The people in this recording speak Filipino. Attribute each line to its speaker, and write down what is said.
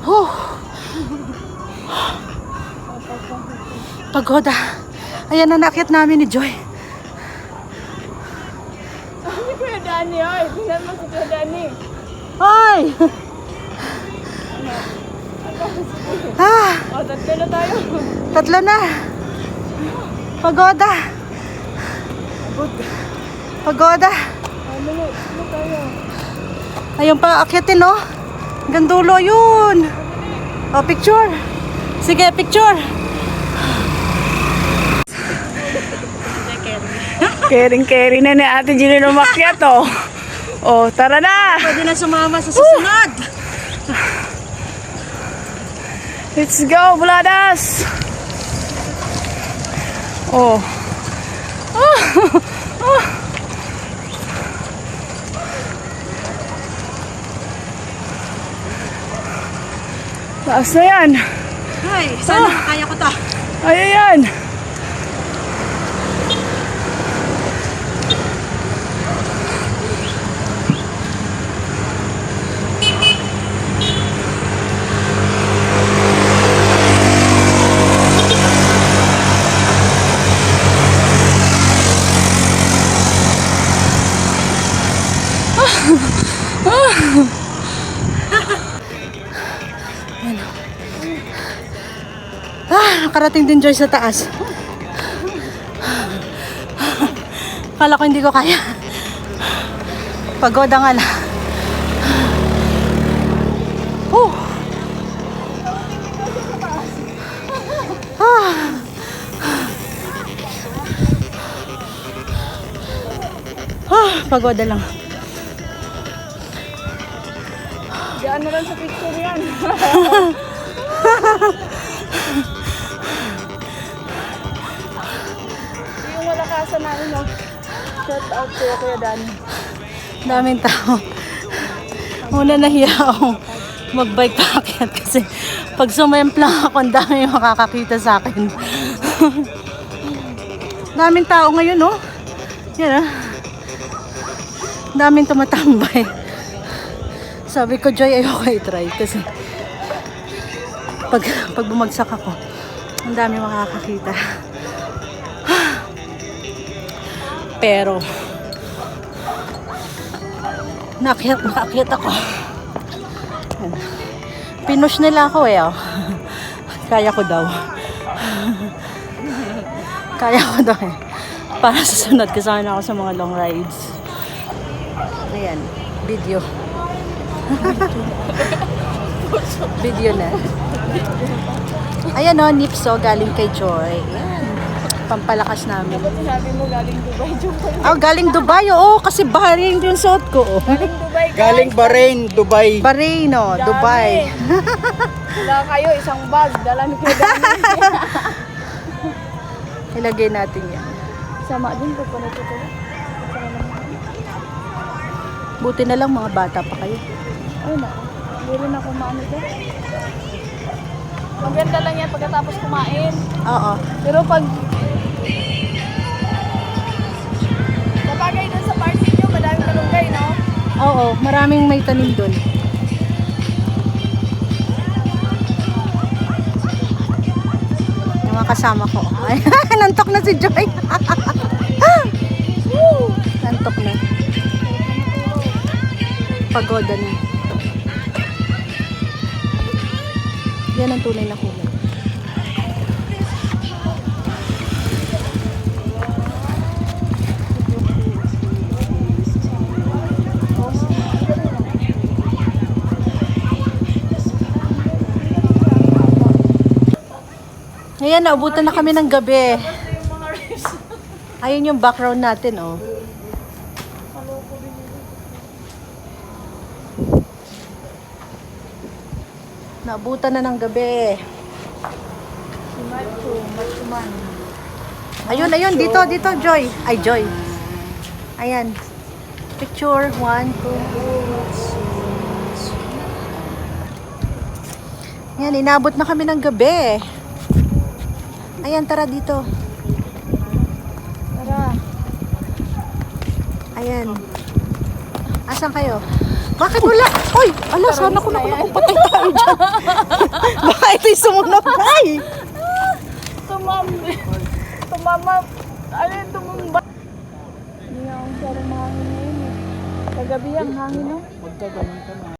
Speaker 1: Huh. Pagoda. Ayan na nakit namin ni Joy.
Speaker 2: Si Kuya Danny, oy. Tingnan mo si Kuya Danny.
Speaker 1: Hoy! Ah,
Speaker 2: O, tatlo na tayo.
Speaker 1: tatlo na. Pagoda. Pagoda.
Speaker 2: Ano na tayo?
Speaker 1: Ayun pa, akyatin, no? Gandulo yun. O, picture. Sige, picture.
Speaker 2: Kering-kering na ni Ate Gina umakyat, oh. Oh, tara na.
Speaker 1: Pwede na sumama sa susunod.
Speaker 2: Let's go, Bladas. Oh. Taas na yan.
Speaker 1: Ay, sana kaya ko to.
Speaker 2: Ay, ayan.
Speaker 1: Nakarating din Joy sa taas. Kala ko hindi ko kaya. Pagoda nga lang. Pagoda lang.
Speaker 2: Diyan na lang sa picture yan. Yung malakasan namin, no? Shout out to Kuya Danny.
Speaker 1: Daming tao. Una nahiya akong mag-bike packet kasi pag sumemplang ako, ang dami makakakita sa akin. Daming tao ngayon, no? Yan, ah. Daming tumatambay. Sabi ko, Joy, ayoko i-try kasi pag bumagsak ako, ang dami makakakita. Pero naakyat ako. Pinush nila ako eh. Oh. Kaya ko daw. Kaya ko daw eh. Para sa sunod, kasama ako sa mga long rides. Ayan, video. Video na. Ayan o, Nipso, galing kay Joy. Ayan. Pampalakas namin.
Speaker 2: Ba't sinabi mo galing Dubai, Dubai?
Speaker 1: Oh, galing Dubai, oo. Kasi Bahrain yung suot ko. Oh.
Speaker 2: Galing Dubai, guys.
Speaker 3: Galing Bahrain, Dubai.
Speaker 1: Bahrain, oh.
Speaker 2: Dami.
Speaker 1: Dubai.
Speaker 2: Wala kayo, isang bag. Dala ni Kuya Danny.
Speaker 1: Ilagay natin yan.
Speaker 2: Sama din pag panatutuloy.
Speaker 1: Buti na lang mga bata pa kayo.
Speaker 2: Ay, naku. Hindi rin ako maano dyan. Maganda lang yan pagkatapos kumain.
Speaker 1: Oo.
Speaker 2: Pero pag kapagay dun sa party nyo, madaming malunggay, no?
Speaker 1: Oo, maraming may tanim doon. Yung mga kasama ko. Ay, nantok na si Joy. Nantok na. Pagoda na. Yan ang tunay na kulay. Ayan, naubutan na kami ng gabi. Ayun yung background natin, oh. Naubutan na ng gabi.
Speaker 2: Si Macho Man.
Speaker 1: Ayun, ayun, dito, Joy. Ay, Joy. Ayan. Picture, 1, 2. Ayan, inabot na kami ng gabi. Ayan, tara dito.
Speaker 2: Tara.
Speaker 1: Ayan. Asan kayo? Bakit wala? Uy, ala, sana ko naku, patay tayo dyan. Baka ito'y sumunod, ay.
Speaker 2: Tumama. Ano yung tumumba? Hindi nga akong sarang mahangin ngayon eh. Kagabi ang hangin no?
Speaker 3: Pagka ganun ka na,